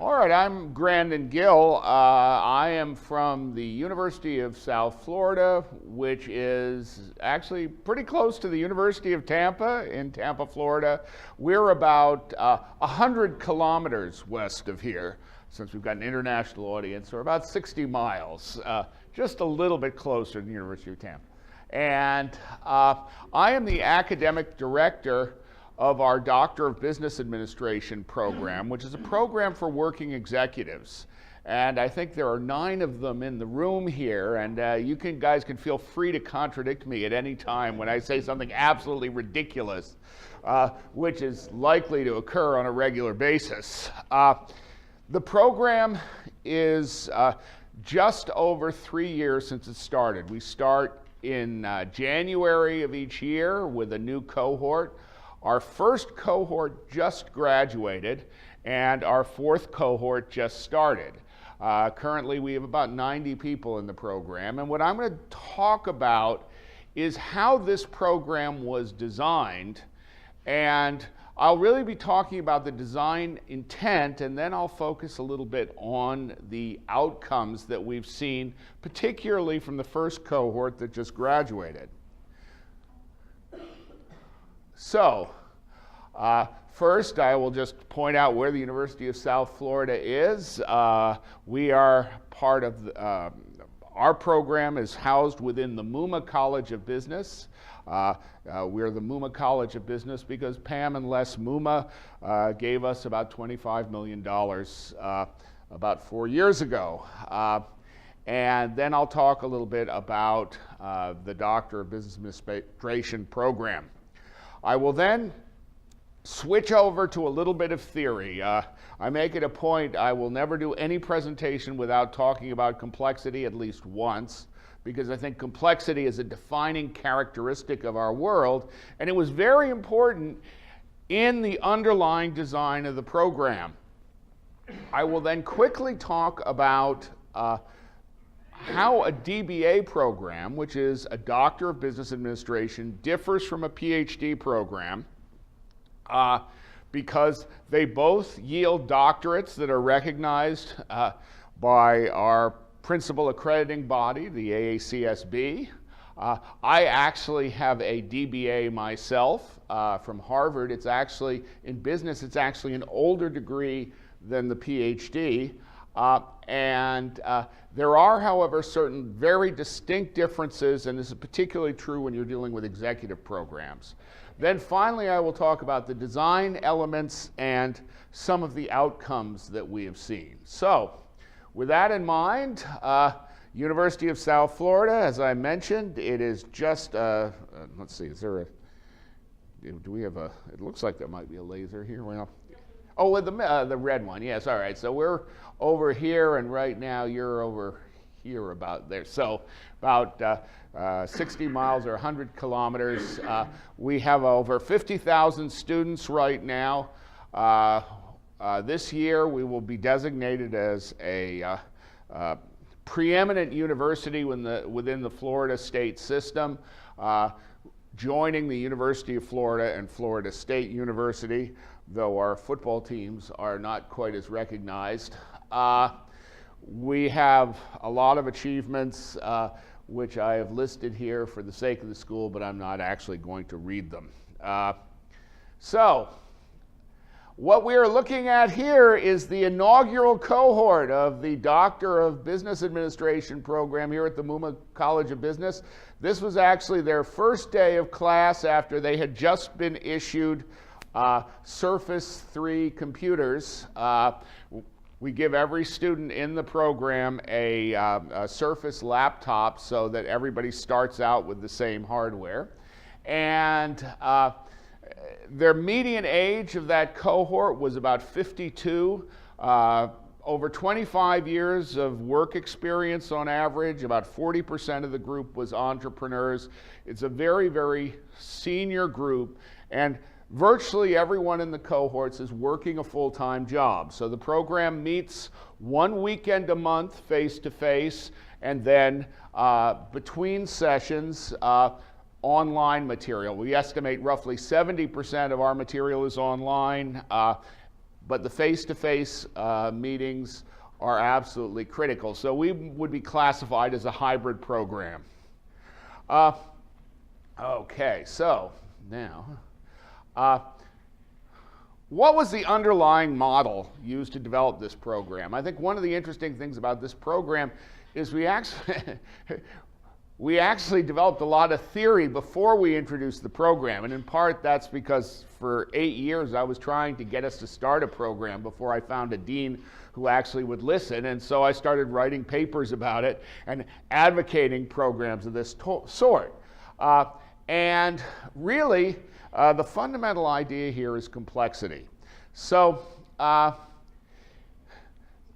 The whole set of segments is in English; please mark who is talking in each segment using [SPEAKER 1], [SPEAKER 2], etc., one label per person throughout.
[SPEAKER 1] All right, I'm Grandon Gill. I am from the University of South Florida, which is actually pretty close to the University of Tampa in Tampa, Florida. We're about 100 kilometers west of here, since we've got an international audience, or about 60 miles, just a little bit closer to the University of Tampa. And I am the academic director of our Doctor of Business Administration program, which is a program for working executives. And I think there are 9 of them in the room here, and you guys can feel free to contradict me at any time when I say something absolutely ridiculous, which is likely to occur on a regular basis. The program is just over 3 years since it started. We start in January of each year with a new cohort. Our first cohort just graduated, and our 4th cohort just started. Currently, we have about 90 people in the program, and what I'm going to talk about is how this program was designed, and I'll really be talking about the design intent, and then I'll focus a little bit on the outcomes that we've seen, particularly from the first cohort that just graduated. So, first I will just point out where the University of South Florida is. We are part of, our program is housed within the Mumma College of Business. We're the Mumma College of Business because Pam and Les Mumma gave us about $25 million about 4 years ago. And then I'll talk a little bit about the Doctor of Business Administration program. I will then switch over to a little bit of theory. I make it a point I will never do any presentation without talking about complexity at least once, because I think complexity is a defining characteristic of our world, and it was very important in the underlying design of the program. I will then quickly talk about how a DBA program, which is a Doctor of Business Administration, differs from a PhD program because they both yield doctorates that are recognized by our principal accrediting body, the AACSB. I actually have a DBA myself from Harvard. It's actually, in business, it's actually an older degree than the PhD. There are, however, certain very distinct differences, and this is particularly true when you're dealing with executive programs. Then finally, I will talk about the design elements and some of the outcomes that we have seen. So, with that in mind, University of South Florida, as I mentioned, it is just, let's see, is there a, do we have a, it looks like there might be a laser here. Well, oh, with the red one, yes, all right. So we're over here, and right now you're over here about there. So about 60 miles or 100 kilometers. We have over 50,000 students right now. This year we will be designated as a preeminent university within the Florida state system, joining the University of Florida and Florida State University, though our football teams are not quite as recognized. We have a lot of achievements which I have listed here for the sake of the school, but I'm not actually going to read them. So, what we are looking at here is the inaugural cohort of the Doctor of Business Administration program here at the Mumma College of Business. This was actually their first day of class after they had just been issued Surface 3 computers. We give every student in the program a Surface laptop so that everybody starts out with the same hardware. And their median age of that cohort was about 52. Over 25 years of work experience on average. About 40% of the group was entrepreneurs. It's a very, very senior group, and virtually everyone in the cohorts is working a full-time job. So the program meets 1 weekend a month face-to-face, and then between sessions, online material. We estimate roughly 70% of our material is online. but the face-to-face meetings are absolutely critical. So we would be classified as a hybrid program. Okay, so now, what was the underlying model used to develop this program? I think one of the interesting things about this program is we actually developed a lot of theory before we introduced the program, and in part that's because for 8 years I was trying to get us to start a program before I found a dean who actually would listen, and so I started writing papers about it and advocating programs of this sort. And really, the fundamental idea here is complexity. So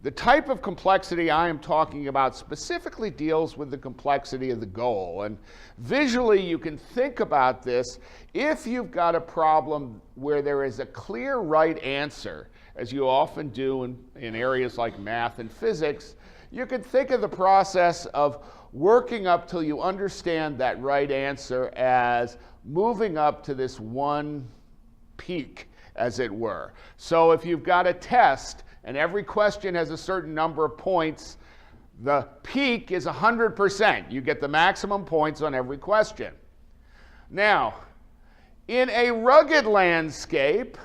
[SPEAKER 1] the type of complexity I am talking about specifically deals with the complexity of the goal. And visually, you can think about this. If you've got a problem where there is a clear right answer, as you often do in areas like math and physics, you can think of the process of working up till you understand that right answer as moving up to this one peak, as it were. So if you've got a test and every question has a certain number of points, the peak is 100%. You get the maximum points on every question. Now, in a rugged landscape,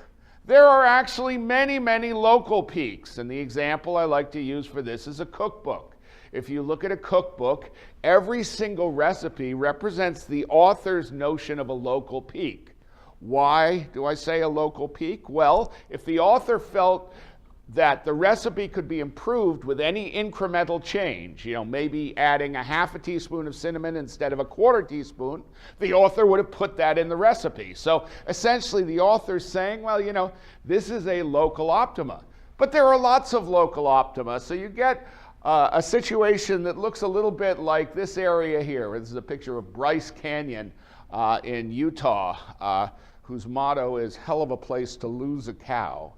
[SPEAKER 1] there are actually many, many local peaks. And the example I like to use for this is a cookbook. If you look at a cookbook, every single recipe represents the author's notion of a local peak. Why do I say a local peak? Well, if the author felt that the recipe could be improved with any incremental change, maybe adding a half a teaspoon of cinnamon instead of a quarter teaspoon, the author would have put that in the recipe. So essentially the author's saying, well, this is a local optima. But there are lots of local optima, so you get a situation that looks a little bit like this area here. This is a picture of Bryce Canyon in Utah, whose motto is "hell of a place to lose a cow."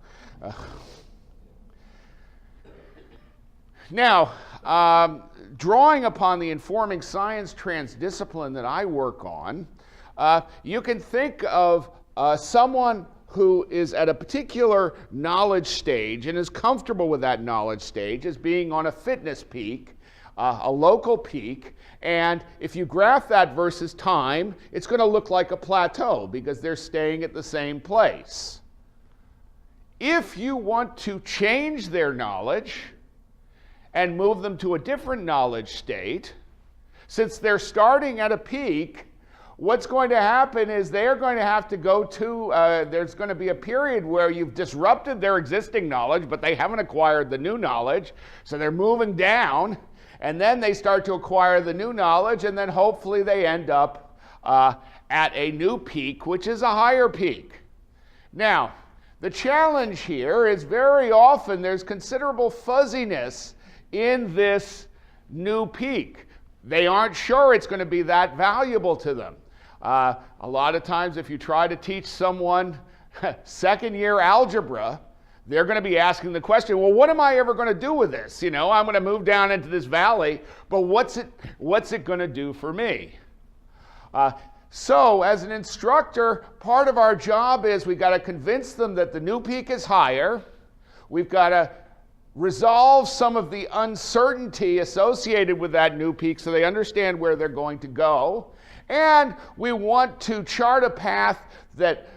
[SPEAKER 1] Now, drawing upon the informing science transdiscipline that I work on, you can think of someone who is at a particular knowledge stage and is comfortable with that knowledge stage as being on a fitness peak, a local peak, and if you graph that versus time, it's going to look like a plateau because they're staying at the same place. If you want to change their knowledge and move them to a different knowledge state, since they're starting at a peak, what's going to happen is they're going to have to go to, there's going to be a period where you've disrupted their existing knowledge, but they haven't acquired the new knowledge, so they're moving down, and then they start to acquire the new knowledge, and then hopefully they end up at a new peak, which is a higher peak. Now, the challenge here is very often there's considerable fuzziness in this new peak. They aren't sure it's going to be that valuable to them. A lot of times if you try to teach someone second year algebra, they're going to be asking the question, well, what am I ever going to do with this? I'm going to move down into this valley, but what's it going to do for me? So as an instructor, part of our job is we've got to convince them that the new peak is higher. We've got to resolve some of the uncertainty associated with that new peak so they understand where they're going to go. And we want to chart a path that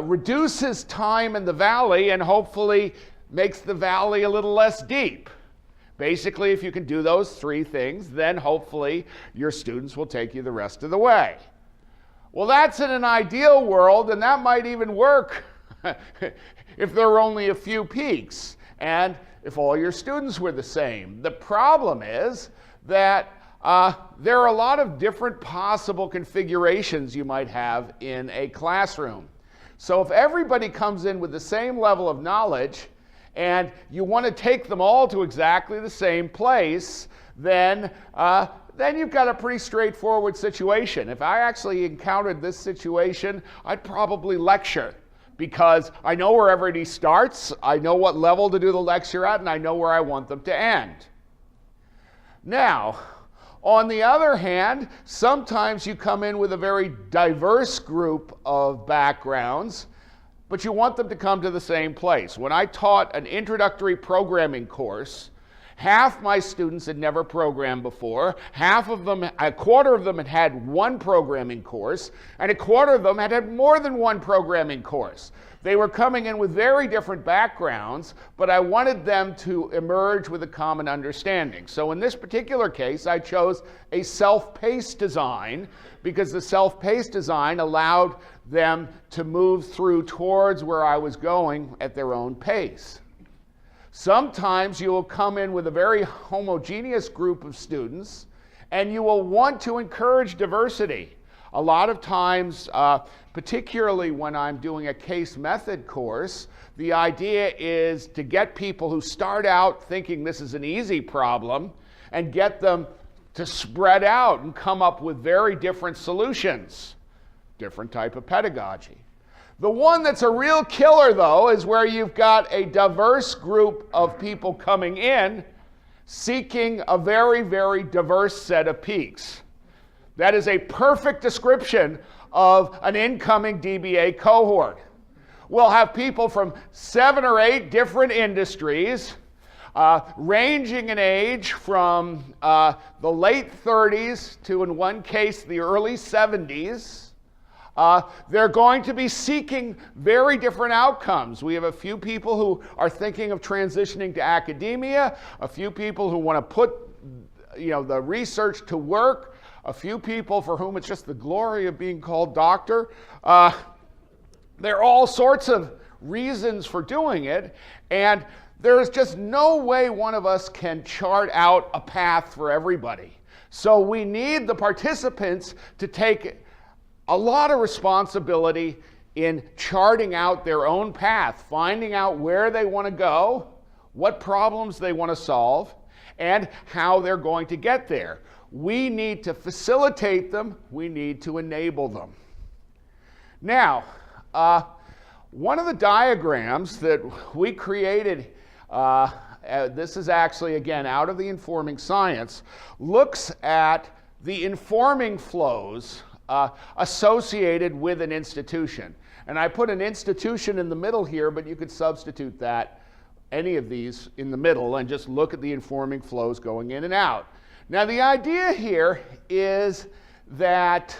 [SPEAKER 1] reduces time in the valley and hopefully makes the valley a little less deep. Basically, if you can do those three things, then hopefully your students will take you the rest of the way. Well, that's in an ideal world, and that might even work if there are only a few peaks and if all your students were the same. The problem is that there are a lot of different possible configurations you might have in a classroom. So if everybody comes in with the same level of knowledge and you want to take them all to exactly the same place, then you've got a pretty straightforward situation. If I actually encountered this situation, I'd probably lecture, because I know where everybody starts, I know what level to do the lecture at, and I know where I want them to end. Now, on the other hand, sometimes you come in with a very diverse group of backgrounds, but you want them to come to the same place. When I taught an introductory programming course, half my students had never programmed before, a quarter of them had had one programming course, and a quarter of them had had more than one programming course. They were coming in with very different backgrounds, but I wanted them to emerge with a common understanding. So in this particular case, I chose a self-paced design because the self-paced design allowed them to move through towards where I was going at their own pace. Sometimes you will come in with a very homogeneous group of students, and you will want to encourage diversity. A lot of times, particularly when I'm doing a case method course, the idea is to get people who start out thinking this is an easy problem and get them to spread out and come up with very different solutions, different type of pedagogy. The one that's a real killer, though, is where you've got a diverse group of people coming in seeking a very, very diverse set of peaks. That is a perfect description of an incoming DBA cohort. We'll have people from 7 or 8 different industries, ranging in age from the late 30s to, in one case, the early 70s. They're going to be seeking very different outcomes. We have a few people who are thinking of transitioning to academia, a few people who want to put the research to work, a few people for whom it's just the glory of being called doctor. There are all sorts of reasons for doing it, and there's just no way one of us can chart out a path for everybody. So we need the participants to take a lot of responsibility in charting out their own path, finding out where they want to go, what problems they want to solve, and how they're going to get there. We need to facilitate them. We need to enable them. Now, one of the diagrams that we created, this is actually, again, out of the informing science, looks at the informing flows associated with an institution. And I put an institution in the middle here, but you could substitute that, any of these in the middle, and just look at the informing flows going in and out. Now, the idea here is that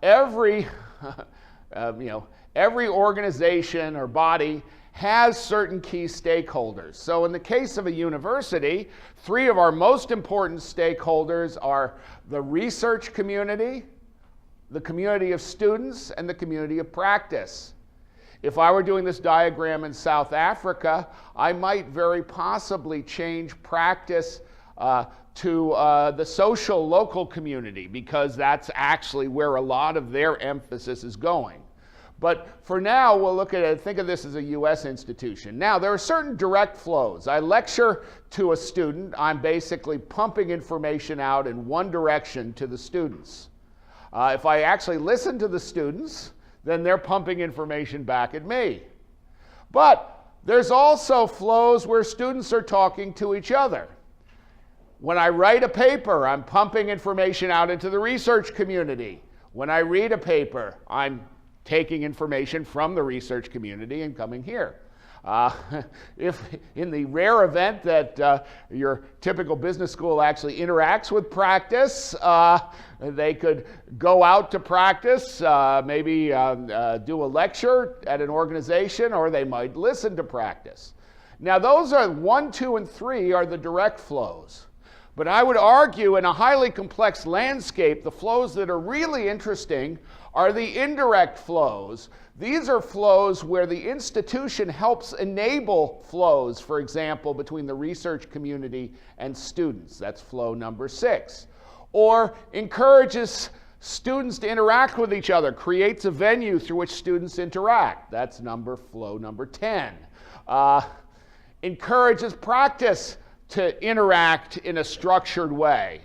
[SPEAKER 1] every organization or body has certain key stakeholders. So in the case of a university, 3 of our most important stakeholders are the research community, the community of students, and the community of practice. If I were doing this diagram in South Africa, I might very possibly change practice to the social local community, because that's actually where a lot of their emphasis is going. But for now, we'll look at it, think of this as a US institution. Now, there are certain direct flows. I lecture to a student. I'm basically pumping information out in one direction to the students. If I actually listen to the students, then they're pumping information back at me. But there's also flows where students are talking to each other. When I write a paper, I'm pumping information out into the research community. When I read a paper, I'm taking information from the research community and coming here. If in the rare event that your typical business school actually interacts with practice, they could go out to practice, maybe do a lecture at an organization, or they might listen to practice. Now those are 1, 2, and 3 are the direct flows. But I would argue in a highly complex landscape, the flows that are really interesting are the indirect flows. These are flows where the institution helps enable flows, for example, between the research community and students. That's flow number 6. Or encourages students to interact with each other, creates a venue through which students interact. That's flow number 10. Encourages practice to interact in a structured way.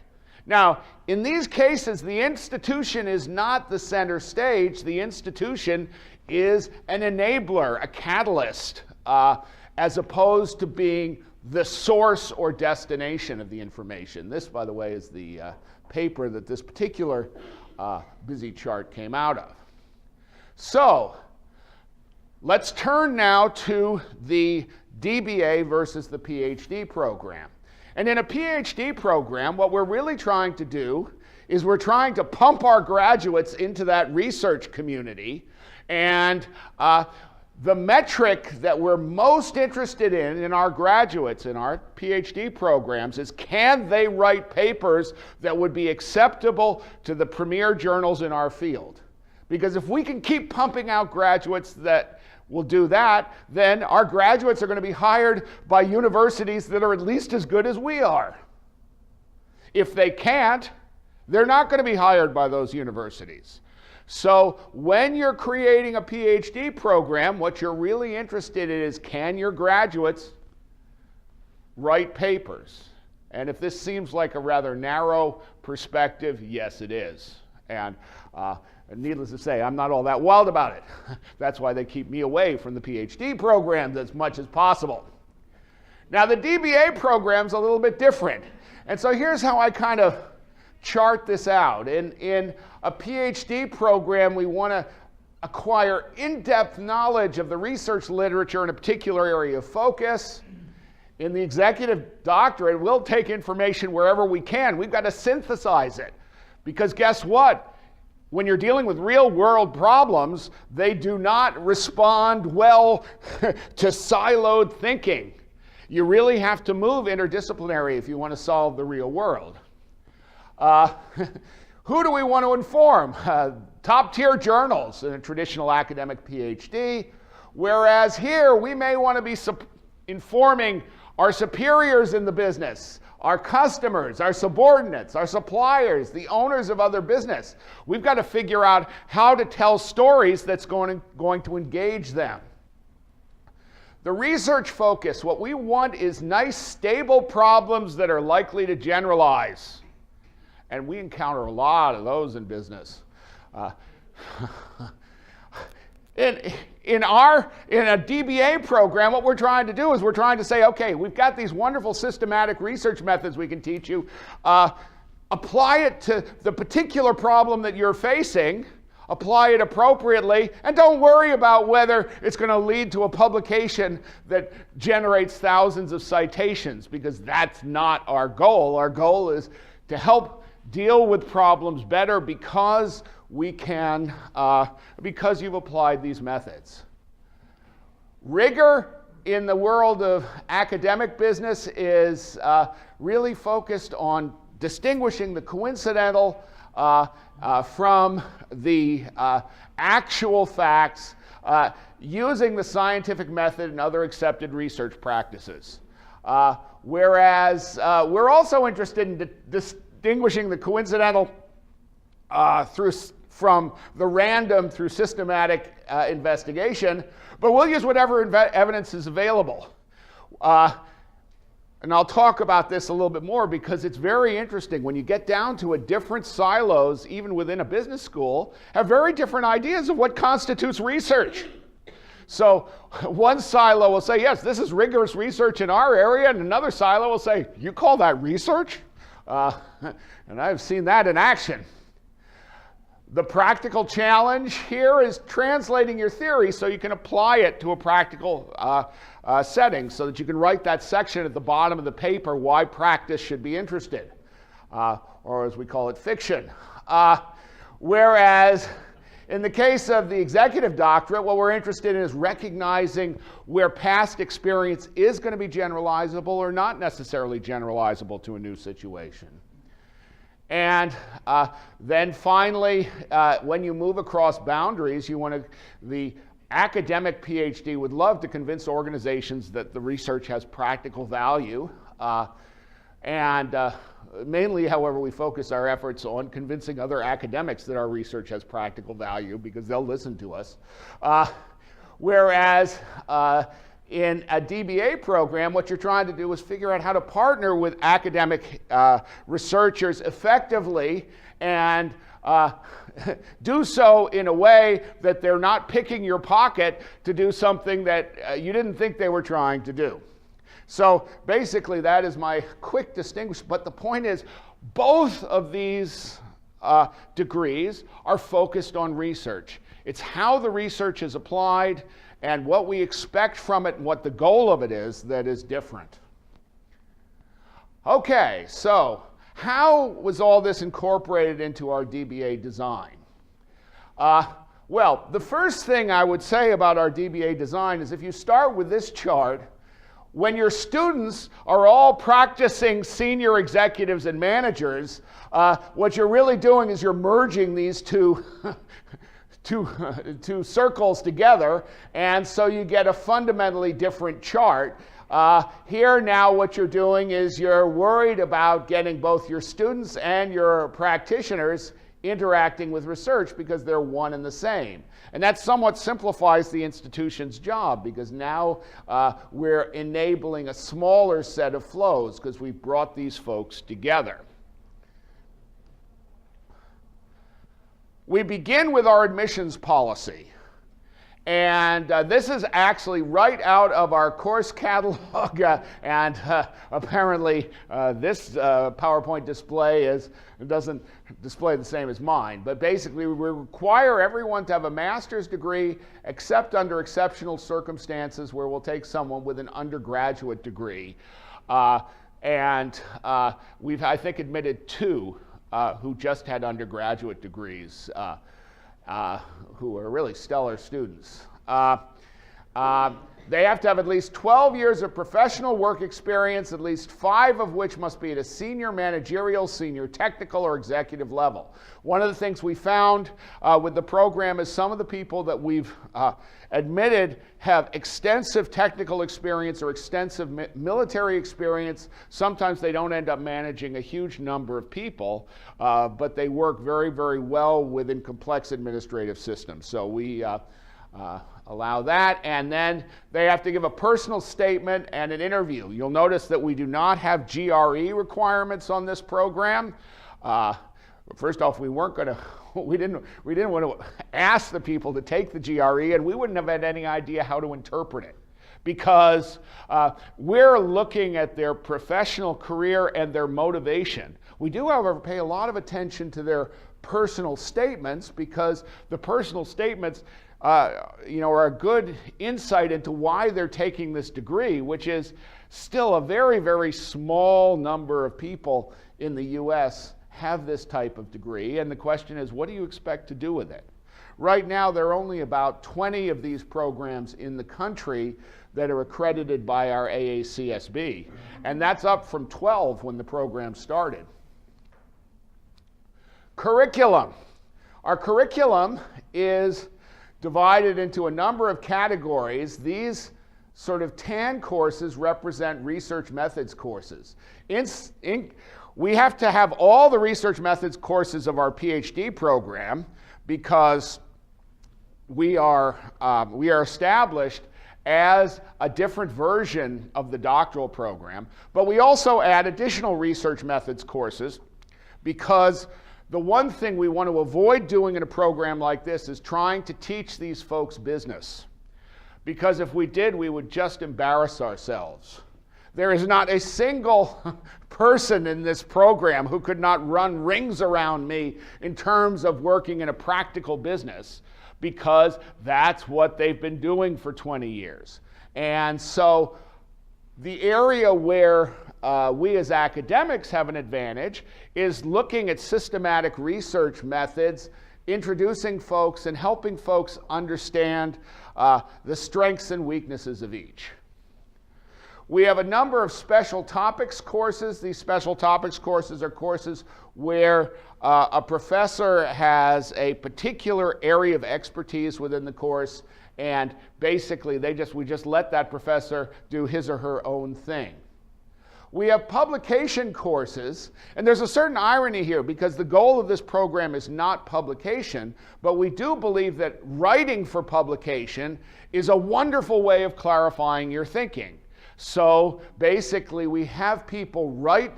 [SPEAKER 1] Now, in these cases, the institution is not the center stage. The institution is an enabler, a catalyst, as opposed to being the source or destination of the information. This, by the way, is the paper that this particular busy chart came out of. So, Let's turn now to the DBA versus the PhD program. And in a PhD program, what we're really trying to do is we're trying to pump our graduates into that research community. And the metric that we're most interested in our graduates, in our PhD programs, is can they write papers that would be acceptable to the premier journals in our field? Because if we can keep pumping out graduates that will do that, then our graduates are going to be hired by universities that are at least as good as we are. If they can't, they're not going to be hired by those universities. So when you're creating a PhD program, what you're really interested in is can your graduates write papers? And if this seems like a rather narrow perspective, yes it is. And needless to say, I'm not all that wild about it. That's why they keep me away from the PhD programs as much as possible. Now the DBA program's a little bit different. And so here's how I kind of chart this out. In a PhD program, we want to acquire in-depth knowledge of the research literature in a particular area of focus. In the executive doctorate, we'll take information wherever we can. We've got to synthesize it. Because guess what? When you're dealing with real-world problems, they do not respond well to siloed thinking. You really have to move interdisciplinary if you want to solve the real world. Who do we want to inform? Top-tier journals in a traditional academic PhD, whereas here we may want to be informing our superiors in the business, our customers, our subordinates, our suppliers, the owners of other business. We've got to figure out how to tell stories that's going to engage them. The research focus, what we want is nice, stable problems that are likely to generalize. And we encounter a lot of those in business. In a DBA program, what we're trying to do is we're trying to say, okay, we've got these wonderful systematic research methods we can teach you. Apply it to the particular problem that you're facing, apply it appropriately, and don't worry about whether it's going to lead to a publication that generates thousands of citations, because that's not our goal. Our goal is to help deal with problems better because we can, because you've applied these methods. Rigor in the world of academic business is really focused on distinguishing the coincidental from the actual facts, using the scientific method and other accepted research practices. Whereas we're also interested in distinguishing the coincidental from the random through systematic investigation, but we'll use whatever evidence is available. And I'll talk about this a little bit more because it's very interesting. When you get down to it, different silos, even within a business school, have very different ideas of what constitutes research. So one silo will say, yes, this is rigorous research in our area, and another silo will say, you call that research? And I've seen that in action. The practical challenge here is translating your theory so you can apply it to a practical setting, so that you can write that section at the bottom of the paper, why practice should be interested, or as we call it, fiction. Whereas in the case of the executive doctorate, what we're interested in is recognizing where past experience is going to be generalizable or not necessarily generalizable to a new situation. And then finally, when you move across boundaries, the academic PhD would love to convince organizations that the research has practical value. Mainly, however, we focus our efforts on convincing other academics that our research has practical value because they'll listen to us. Whereas in a DBA program, what you're trying to do is figure out how to partner with academic researchers effectively and do so in a way that they're not picking your pocket to do something that you didn't think they were trying to do. So basically, that is my quick distinction. But the point is, both of these degrees are focused on research. It's how the research is applied and what we expect from it and what the goal of it is that is different. Okay, so how was all this incorporated into our DBA design? Well, the first thing I would say about our DBA design is if you start with this chart, when your students are all practicing senior executives and managers, what you're really doing is you're merging these two circles together, and so you get a fundamentally different chart. Here now what you're doing is you're worried about getting both your students and your practitioners interacting with research because they're one and the same. And that somewhat simplifies the institution's job because now we're enabling a smaller set of flows because we've brought these folks together. We begin with our admissions policy. And this is actually right out of our course catalog, and apparently this PowerPoint display doesn't display the same as mine. But basically, we require everyone to have a master's degree, except under exceptional circumstances where we'll take someone with an undergraduate degree. We've, I think, admitted 2 who just had undergraduate degrees. Who are really stellar students. They have to have at least 12 years of professional work experience, at least 5 of which must be at a senior managerial, senior technical, or executive level. One of the things we found with the program is some of the people that we've admitted have extensive technical experience or extensive military experience. Sometimes they don't end up managing a huge number of people, but they work very, very well within complex administrative systems. So we allow that, and then they have to give a personal statement and an interview. You'll notice that we do not have GRE requirements on this program. First off, we didn't want to ask the people to take the GRE, and we wouldn't have had any idea how to interpret it, because we're looking at their professional career and their motivation. We do, however, pay a lot of attention to their personal statements, because the personal statements are a good insight into why they're taking this degree, which is still a very, very small number of people in the U.S. have this type of degree. And the question is, what do you expect to do with it? Right now, there are only about 20 of these programs in the country that are accredited by our AACSB. And that's up from 12 when the program started. Curriculum. Our curriculum is divided into a number of categories. These sort of tan courses represent research methods courses. We have to have all the research methods courses of our PhD program because we are established as a different version of the doctoral program, but we also add additional research methods courses because the one thing we want to avoid doing in a program like this is trying to teach these folks business. Because if we did, we would just embarrass ourselves. There is not a single person in this program who could not run rings around me in terms of working in a practical business, because that's what they've been doing for 20 years. And so the area where we as academics have an advantage is looking at systematic research methods, introducing folks and helping folks understand the strengths and weaknesses of each. We have a number of special topics courses. These special topics courses are courses where a professor has a particular area of expertise within the course, and basically we just let that professor do his or her own thing. We have publication courses, and there's a certain irony here because the goal of this program is not publication, but we do believe that writing for publication is a wonderful way of clarifying your thinking. So basically we have people write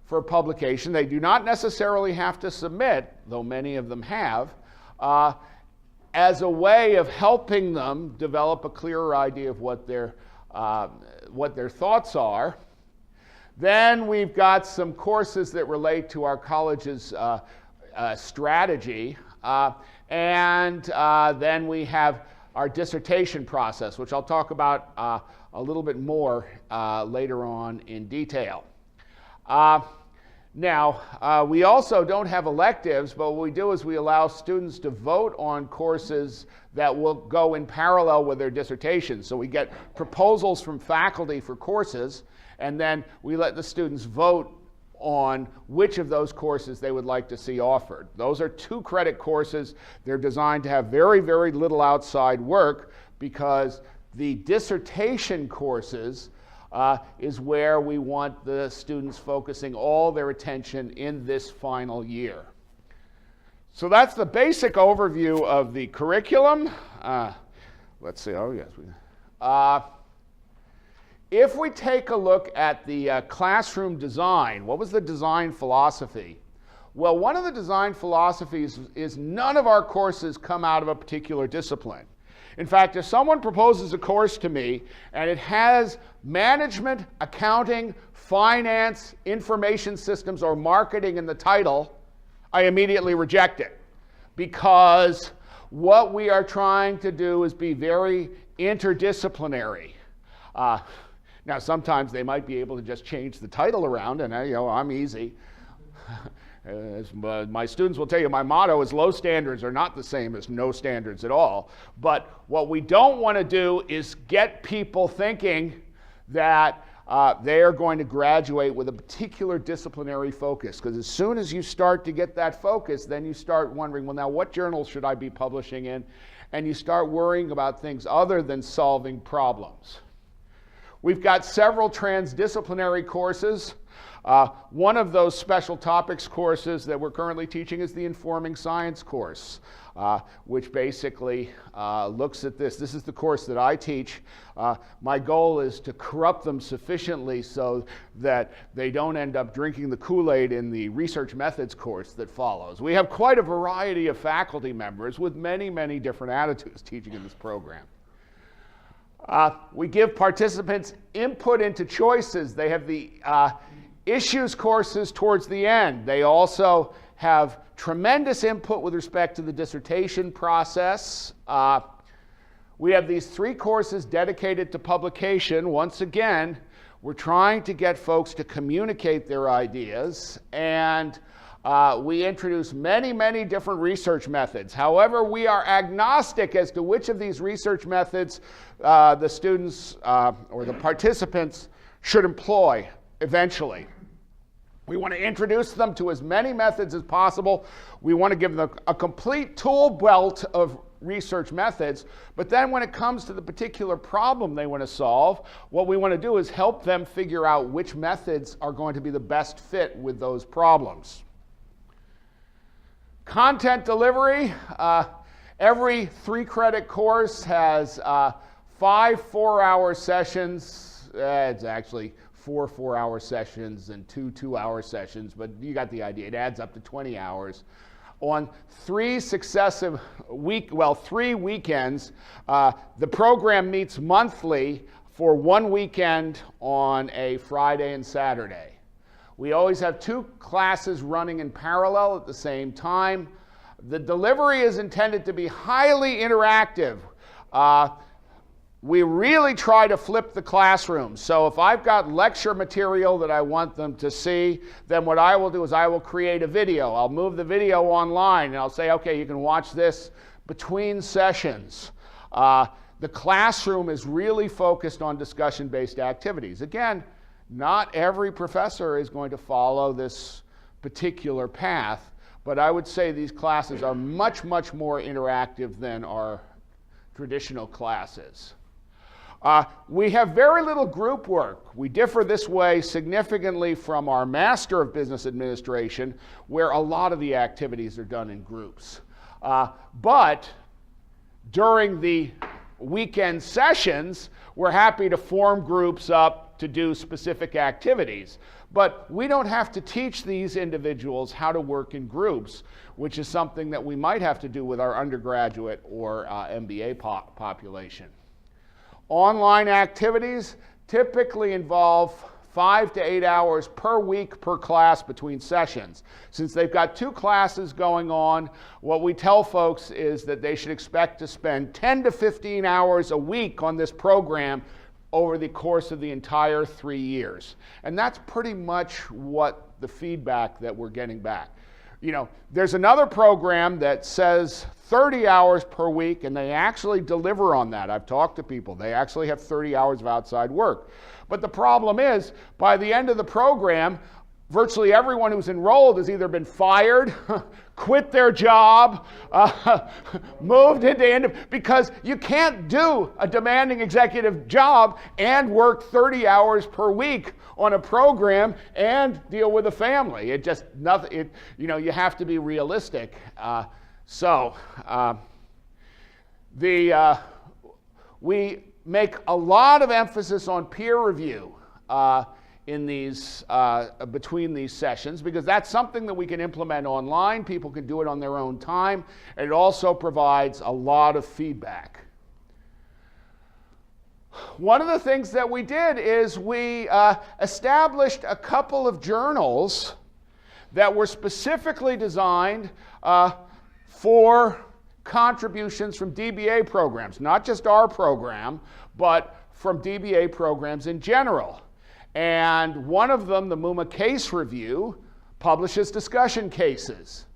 [SPEAKER 1] for publication. They do not necessarily have to submit, though many of them have, as a way of helping them develop a clearer idea of what their thoughts are. Then we've got some courses that relate to our college's strategy. Then we have our dissertation process, which I'll talk about a little bit more later on in detail. Now, we also don't have electives, but what we do is we allow students to vote on courses that will go in parallel with their dissertation. So we get proposals from faculty for courses, and then we let the students vote on which of those courses they would like to see offered. Those are 2-credit courses. They're designed to have very, very little outside work, because the dissertation courses is where we want the students focusing all their attention in this final year. So that's the basic overview of the curriculum. Let's see, oh yes. If we take a look at the classroom design, what was the design philosophy? Well, one of the design philosophies is none of our courses come out of a particular discipline. In fact, if someone proposes a course to me and it has management, accounting, finance, information systems, or marketing in the title, I immediately reject it, because what we are trying to do is be very interdisciplinary. Now, sometimes they might be able to just change the title around, and I'm easy. My students will tell you my motto is low standards are not the same as no standards at all. But what we don't want to do is get people thinking that they are going to graduate with a particular disciplinary focus. Because as soon as you start to get that focus, then you start wondering, well, now what journals should I be publishing in? And you start worrying about things other than solving problems. We've got several transdisciplinary courses. One of those special topics courses that we're currently teaching is the Informing Science course, which basically looks at this. This is the course that I teach. My goal is to corrupt them sufficiently so that they don't end up drinking the Kool-Aid in the research methods course that follows. We have quite a variety of faculty members with many, many different attitudes teaching in this program. We give participants input into choices. They have the issues courses towards the end. They also have tremendous input with respect to the dissertation process. We have these 3 courses dedicated to publication. Once again, we're trying to get folks to communicate their ideas, and we introduce many, many different research methods. However, we are agnostic as to which of these research methods the students or the participants should employ eventually. We want to introduce them to as many methods as possible. We want to give them a complete tool belt of research methods, but then when it comes to the particular problem they want to solve, what we want to do is help them figure out which methods are going to be the best fit with those problems. Content delivery. Every 3-credit course has 5 4-hour sessions. It's actually 4 4-hour sessions and 2 2-hour sessions, but you got the idea. It adds up to 20 hours. On 3 successive 3 weekends, the program meets monthly for 1 weekend on a Friday and Saturday. We always have 2 classes running in parallel at the same time. The delivery is intended to be highly interactive. We really try to flip the classroom. So if I've got lecture material that I want them to see, then what I will do is I will create a video. I'll move the video online and I'll say, okay, you can watch this between sessions. The classroom is really focused on discussion-based activities. Again, not every professor is going to follow this particular path, but I would say these classes are much, much more interactive than our traditional classes. We have very little group work. We differ this way significantly from our Master of Business Administration, where a lot of the activities are done in groups. But during the weekend sessions, we're happy to form groups up to do specific activities. But we don't have to teach these individuals how to work in groups, which is something that we might have to do with our undergraduate or MBA population. Online activities typically involve 5 to 8 hours per week per class between sessions. Since they've got 2 classes going on, what we tell folks is that they should expect to spend 10 to 15 hours a week on this program over the course of the entire 3 years. And that's pretty much what the feedback that we're getting back. You know, there's another program that says 30 hours per week, and they actually deliver on that. I've talked to people. They actually have 30 hours of outside work. But the problem is, by the end of the program, virtually everyone who's enrolled has either been fired, quit their job, moved into, because you can't do a demanding executive job and work 30 hours per week on a program and deal with a family. It just, nothing, you have to be realistic. We make a lot of emphasis on peer review in these, between these sessions, because that's something that we can implement online. People can do it on their own time, and it also provides a lot of feedback. One of the things that we did is we established a couple of journals that were specifically designed for contributions from DBA programs, not just our program, but from DBA programs in general. And one of them, the MUMA Case Review, publishes discussion cases.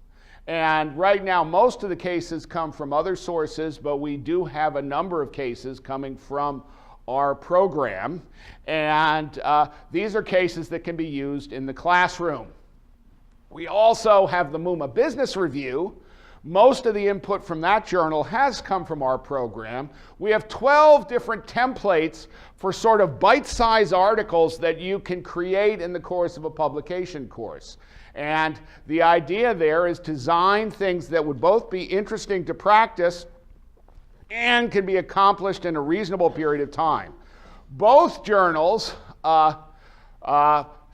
[SPEAKER 1] And right now, most of the cases come from other sources, but we do have a number of cases coming from our program. And these are cases that can be used in the classroom. We also have the MUMA Business Review. Most of the input from that journal has come from our program. We have 12 different templates for sort of bite-sized articles that you can create in the course of a publication course. And the idea there is to design things that would both be interesting to practice and can be accomplished in a reasonable period of time. Both journals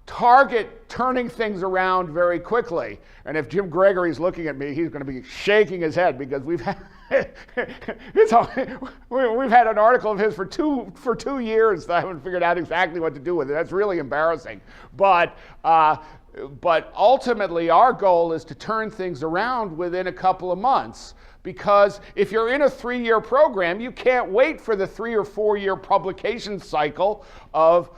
[SPEAKER 1] target turning things around very quickly. And if Jim Gregory's looking at me, he's going to be shaking his head, because we've had we've had an article of his for two years that I haven't figured out exactly what to do with it. That's really embarrassing. But ultimately, our goal is to turn things around within a couple of months. Because if you're in a 3-year program, you can't wait for the 3 or 4 year publication cycle of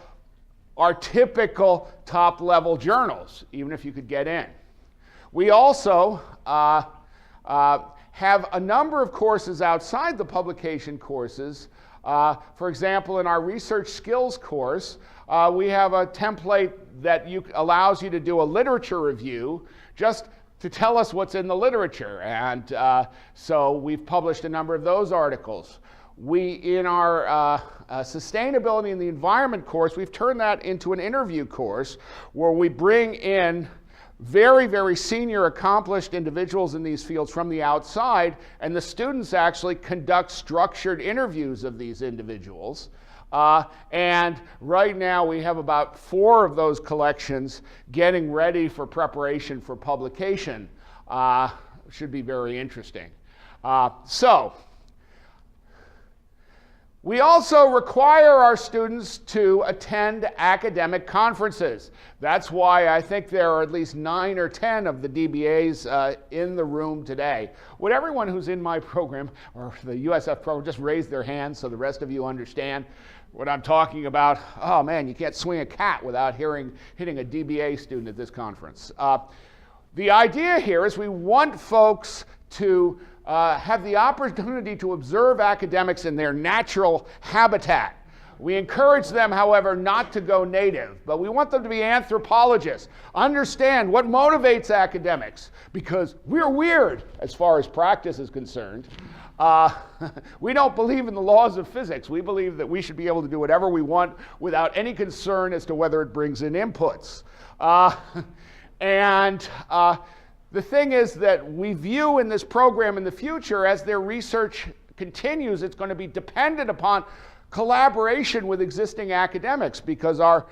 [SPEAKER 1] our typical top-level journals, even if you could get in. We also have a number of courses outside the publication courses. For example, in our research skills course, we have a template that allows you to do a literature review just to tell us what's in the literature. And so we've published a number of those articles. In our sustainability in the environment course, we've turned that into an interview course where we bring in very, very senior accomplished individuals in these fields from the outside, and the students actually conduct structured interviews of these individuals. And right now we have about 4 of those collections getting ready for preparation for publication. Should be very interesting. We also require our students to attend academic conferences. That's why I think there are at least 9 or 10 of the DBAs in the room today. Would everyone who's in my program, or the USF program, just raise their hands so the rest of you understand what I'm talking about? Oh man, you can't swing a cat without hitting a DBA student at this conference. The idea here is we want folks to have the opportunity to observe academics in their natural habitat. We encourage them, however, not to go native, but we want them to be anthropologists, understand what motivates academics, because we're weird as far as practice is concerned. We don't believe in the laws of physics. We believe that we should be able to do whatever we want without any concern as to whether it brings in inputs. The thing is that we view in this program in the future, as their research continues, it's going to be dependent upon collaboration with existing academics, because our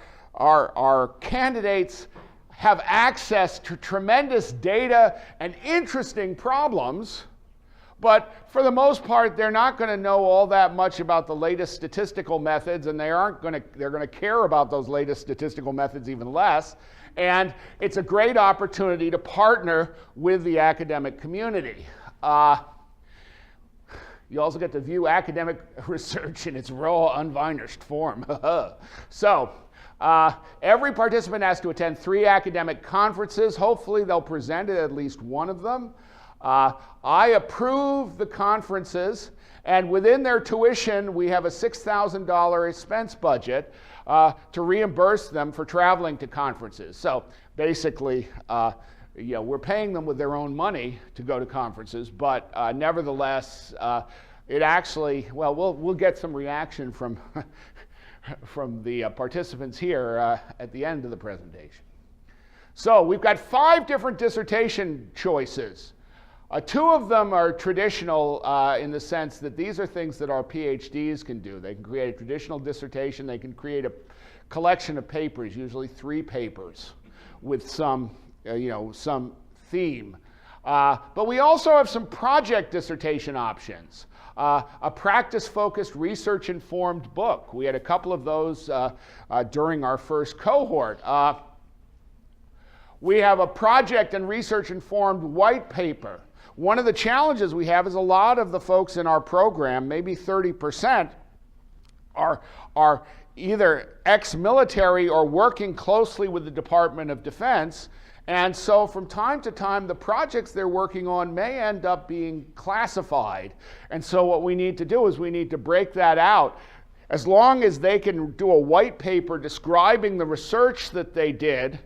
[SPEAKER 1] candidates have access to tremendous data and interesting problems, But for the most part, they're not going to know all that much about the latest statistical methods, and they're going to care about those latest statistical methods even less. And it's a great opportunity to partner with the academic community. You also get to view academic research in its raw, unvarnished form. So, every participant has to attend 3 academic conferences. Hopefully they'll present at least one of them. I approve the conferences, and within their tuition, we have a $6,000 expense budget to reimburse them for traveling to conferences. So basically, we're paying them with their own money to go to conferences, but nevertheless, it actually, well, we'll get some reaction from from the participants here at the end of the presentation. So we've got 5 different dissertation choices. 2 of them are traditional in the sense that these are things that our PhDs can do. They can create a traditional dissertation. They can create a collection of papers, usually 3 papers, with some, some theme. But we also have some project dissertation options. A practice-focused, research-informed book. We had a couple of those during our first cohort. We have a project and research-informed white paper. One of the challenges we have is a lot of the folks in our program, maybe 30%, are either ex-military or working closely with the Department of Defense. And so from time to time, the projects they're working on may end up being classified. And so what we need to do is we need to break that out. As long as they can do a white paper describing the research that they did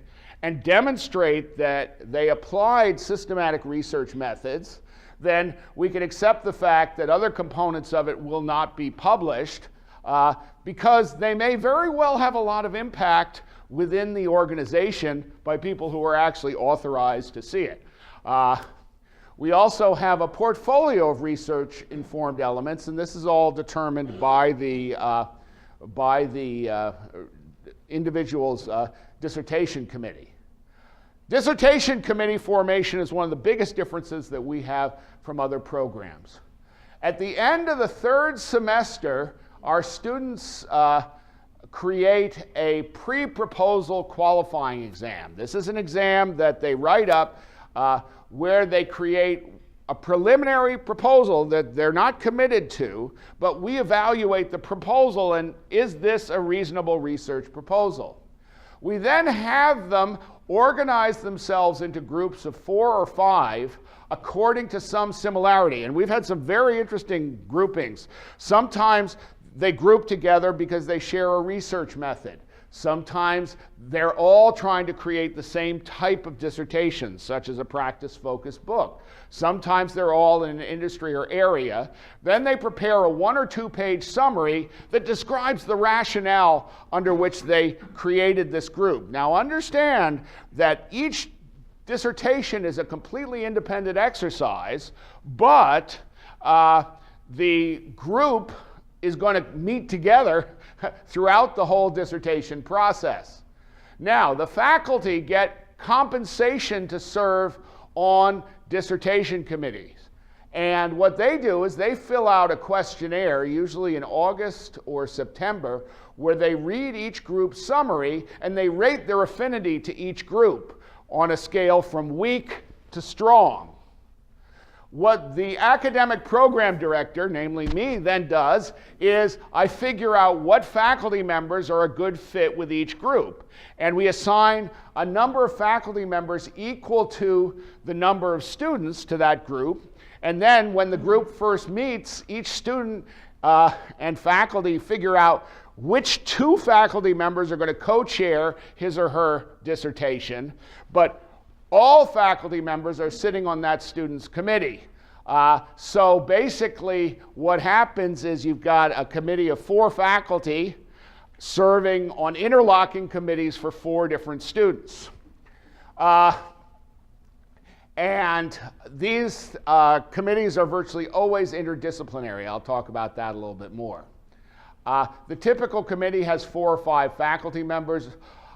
[SPEAKER 1] and demonstrate that they applied systematic research methods, then we can accept the fact that other components of it will not be published because they may very well have a lot of impact within the organization by people who are actually authorized to see it. We also have a portfolio of research-informed elements, and this is all determined by the individual's dissertation committee. Dissertation committee formation is one of the biggest differences that we have from other programs. At the end of the 3rd semester, our students create a pre-proposal qualifying exam. This is an exam that they write up where they create a preliminary proposal that they're not committed to, but we evaluate the proposal and is this a reasonable research proposal? We then have them organize themselves into groups of 4 or 5 according to some similarity. And we've had some very interesting groupings. Sometimes they group together because they share a research method. Sometimes they're all trying to create the same type of dissertation, such as a practice-focused book. Sometimes they're all in an industry or area. Then they prepare a 1 or 2 page summary that describes the rationale under which they created this group. Now understand that each dissertation is a completely independent exercise, but the group is going to meet together throughout the whole dissertation process. Now, the faculty get compensation to serve on dissertation committees. And what they do is they fill out a questionnaire, usually in August or September, where they read each group's summary and they rate their affinity to each group on a scale from weak to strong. What the academic program director, namely me, then does is I figure out what faculty members are a good fit with each group. And we assign a number of faculty members equal to the number of students to that group. And then when the group first meets, each student and faculty figure out which 2 faculty members are going to co-chair his or her dissertation. But all faculty members are sitting on that student's committee. So basically what happens is you've got a committee of 4 faculty serving on interlocking committees for 4 different students. And these committees are virtually always interdisciplinary. I'll talk about that a little bit more. The typical committee has 4 or 5 faculty members.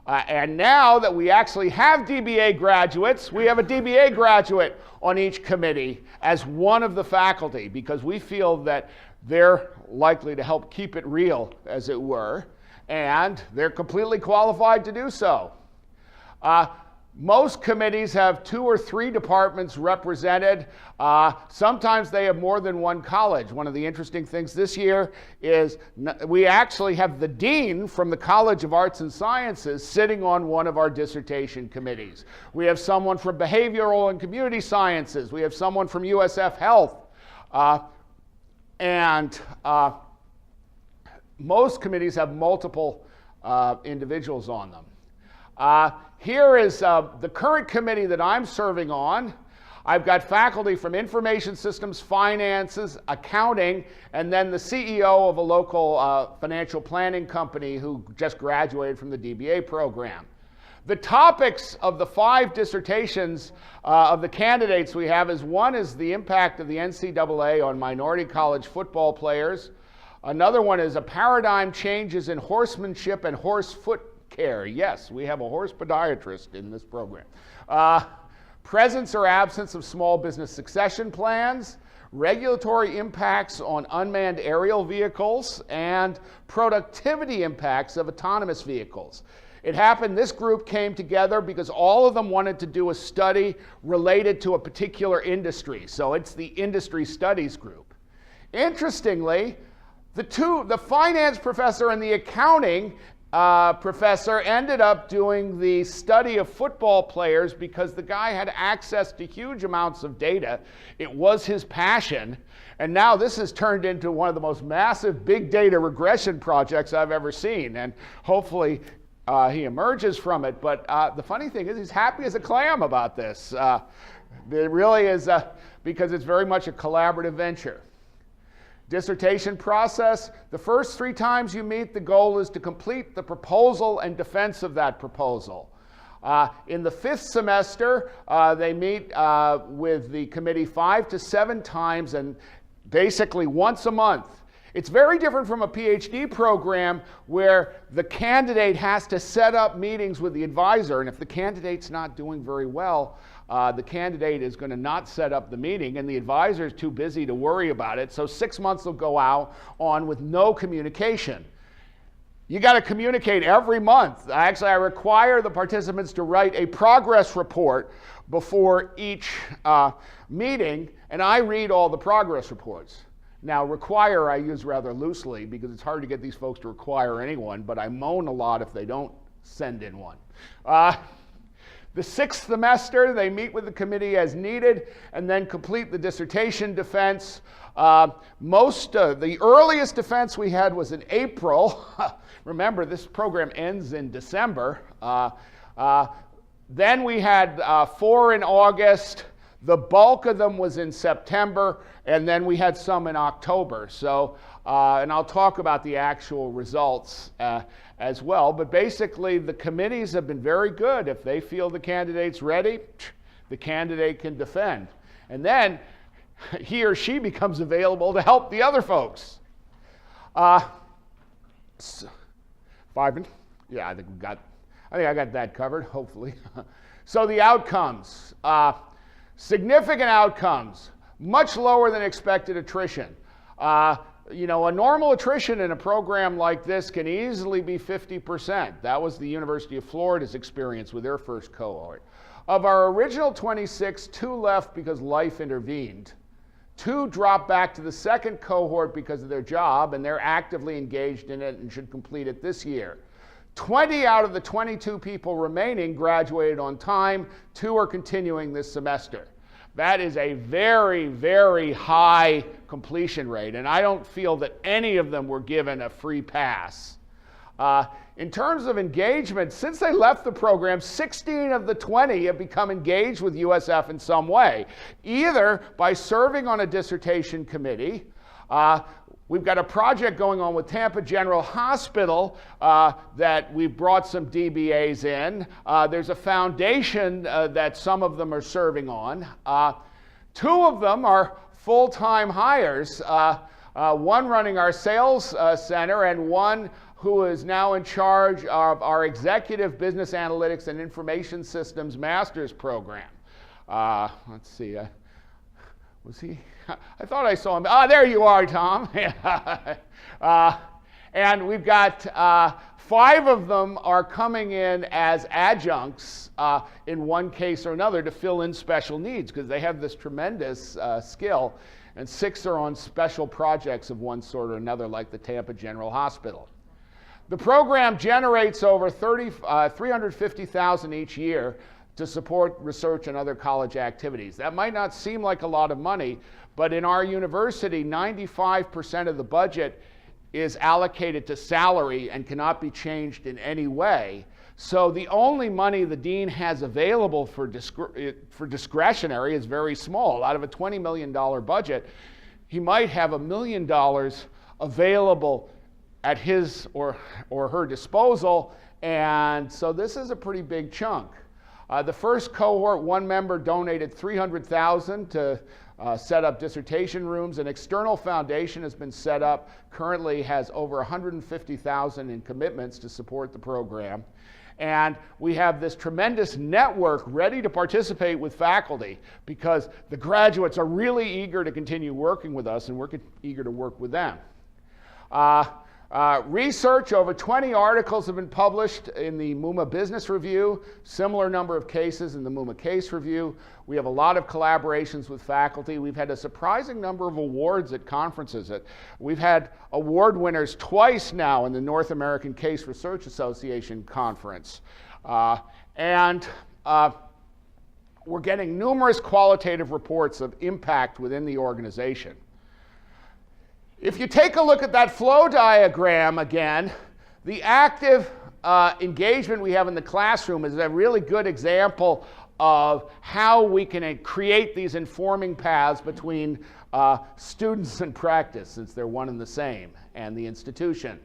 [SPEAKER 1] And now that we actually have DBA graduates, we have a DBA graduate on each committee as one of the faculty, because we feel that they're likely to help keep it real, as it were, and they're completely qualified to do so. Most committees have 2 or 3 departments represented. Sometimes they have more than one college. One of the interesting things this year is we actually have the dean from the College of Arts and Sciences sitting on one of our dissertation committees. We have someone from Behavioral and Community Sciences. We have someone from USF Health. And most committees have multiple individuals on them. Here is the current committee that I'm serving on. I've got faculty from Information Systems, Finances, Accounting, and then the CEO of a local financial planning company who just graduated from the DBA program. The topics of the 5 dissertations of the candidates we have is, one is the impact of the NCAA on minority college football players. Another one is a paradigm changes in horsemanship and horse foot care. Yes, we have a horse podiatrist in this program. Presence or absence of small business succession plans, regulatory impacts on unmanned aerial vehicles, and productivity impacts of autonomous vehicles. It happened, this group came together because all of them wanted to do a study related to a particular industry. So it's the industry studies group. Interestingly, the finance professor and the accounting professor ended up doing the study of football players because the guy had access to huge amounts of data. It was his passion. And now this has turned into one of the most massive big data regression projects I've ever seen. And hopefully he emerges from it. But the funny thing is he's happy as a clam about this. It really is because it's very much a collaborative venture. Dissertation process, the first 3 times you meet, the goal is to complete the proposal and defense of that proposal. In the 5th semester, they meet with the committee 5 to 7 times and basically once a month. It's very different from a PhD program where the candidate has to set up meetings with the advisor, and if the candidate's not doing very well, the candidate is going to not set up the meeting, and the advisor is too busy to worry about it. So 6 months will go on with no communication. You got to communicate every month. Actually, I require the participants to write a progress report before each meeting, and I read all the progress reports. Now, require I use rather loosely because it's hard to get these folks to require anyone, but I moan a lot if they don't send in one. The 6th semester, they meet with the committee as needed and then complete the dissertation defense. The earliest defense we had was in April. Remember, this program ends in December. Then we had 4 in August. The bulk of them was in September, and then we had some in October. So, and I'll talk about the actual results as well. But basically, the committees have been very good. If they feel the candidate's ready, the candidate can defend. And then he or she becomes available to help the other folks. 5, yeah, I think I got that covered, hopefully. So the outcomes. Significant outcomes, much lower than expected attrition. A normal attrition in a program like this can easily be 50%. That was the University of Florida's experience with their first cohort. Of our original 26, 2 left because life intervened. 2 dropped back to the second cohort because of their job, and they're actively engaged in it and should complete it this year. 20 out of the 22 people remaining graduated on time. 2 are continuing this semester. That is a very, very high completion rate, and I don't feel that any of them were given a free pass. In terms of engagement, since they left the program, 16 of the 20 have become engaged with USF in some way, either by serving on a dissertation committee. We've got a project going on with Tampa General Hospital that we've brought some DBAs in. There's a foundation that some of them are serving on. 2 of them are full-time hires, one running our sales center and one who is now in charge of our Executive Business Analytics and Information Systems Master's Program. Let's see, was he? I thought I saw him. Ah, there you are, Tom. And we've got 5 of them are coming in as adjuncts in one case or another to fill in special needs because they have this tremendous skill, and 6 are on special projects of one sort or another, like the Tampa General Hospital. The program generates over $350,000 each year to support research and other college activities. That might not seem like a lot of money, but in our university, 95% of the budget is allocated to salary and cannot be changed in any way. So the only money the dean has available for discretionary is very small. Out of a $20 million budget, he might have $1 million available at his or her disposal, and so this is a pretty big chunk. The first cohort, one member donated $300,000 to set up dissertation rooms. An external foundation has been set up, currently has over $150,000 in commitments to support the program. And we have this tremendous network ready to participate with faculty because the graduates are really eager to continue working with us, and we're eager to work with them. Research, over 20 articles have been published in the MUMA Business Review, similar number of cases in the MUMA Case Review. We have a lot of collaborations with faculty. We've had a surprising number of awards at conferences. We've had award winners twice now in the North American Case Research Association conference. And we're getting numerous qualitative reports of impact within the organization. If you take a look at that flow diagram again, the active engagement we have in the classroom is a really good example of how we can create these informing paths between students and practice, since they're one and the same, and the institution.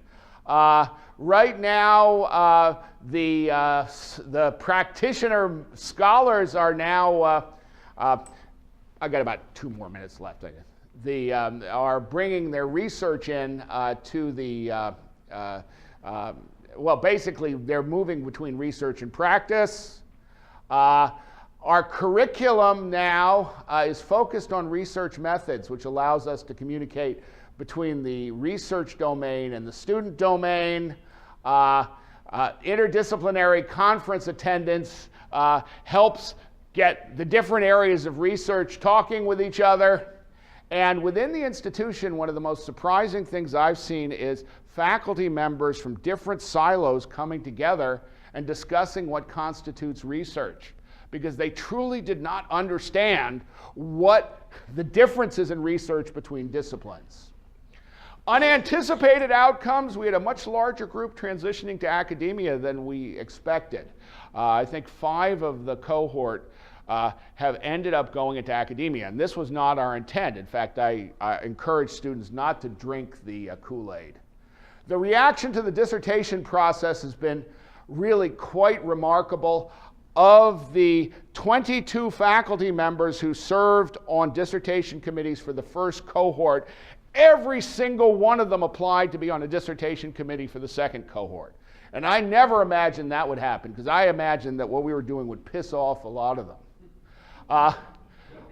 [SPEAKER 1] Right now, the practitioner scholars are now, I've got about 2 more minutes left, I guess. Are bringing their research in to the, well, basically they're moving between research and practice. Our curriculum now is focused on research methods, which allows us to communicate between the research domain and the student domain. Interdisciplinary conference attendance helps get the different areas of research talking with each other. And within the institution, one of the most surprising things I've seen is faculty members from different silos coming together and discussing what constitutes research, because they truly did not understand what the differences in research between disciplines. Unanticipated outcomes, we had a much larger group transitioning to academia than we expected. I think 5 of the cohort have ended up going into academia, and this was not our intent. In fact, I encourage students not to drink the Kool-Aid. The reaction to the dissertation process has been really quite remarkable. Of the 22 faculty members who served on dissertation committees for the first cohort, every single one of them applied to be on a dissertation committee for the second cohort. And I never imagined that would happen, because I imagined that what we were doing would piss off a lot of them.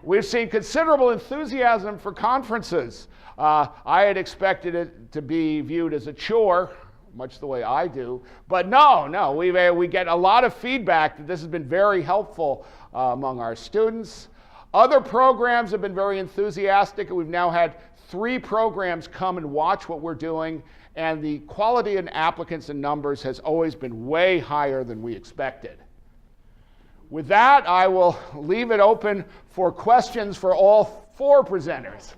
[SPEAKER 1] We've seen considerable enthusiasm for conferences. I had expected it to be viewed as a chore, much the way I do, but no, we get a lot of feedback that this has been very helpful among our students. Other programs have been very enthusiastic, and we've now had 3 programs come and watch what we're doing, and the quality in applicants and numbers has always been way higher than we expected. With that, I will leave it open for questions for all 4 presenters.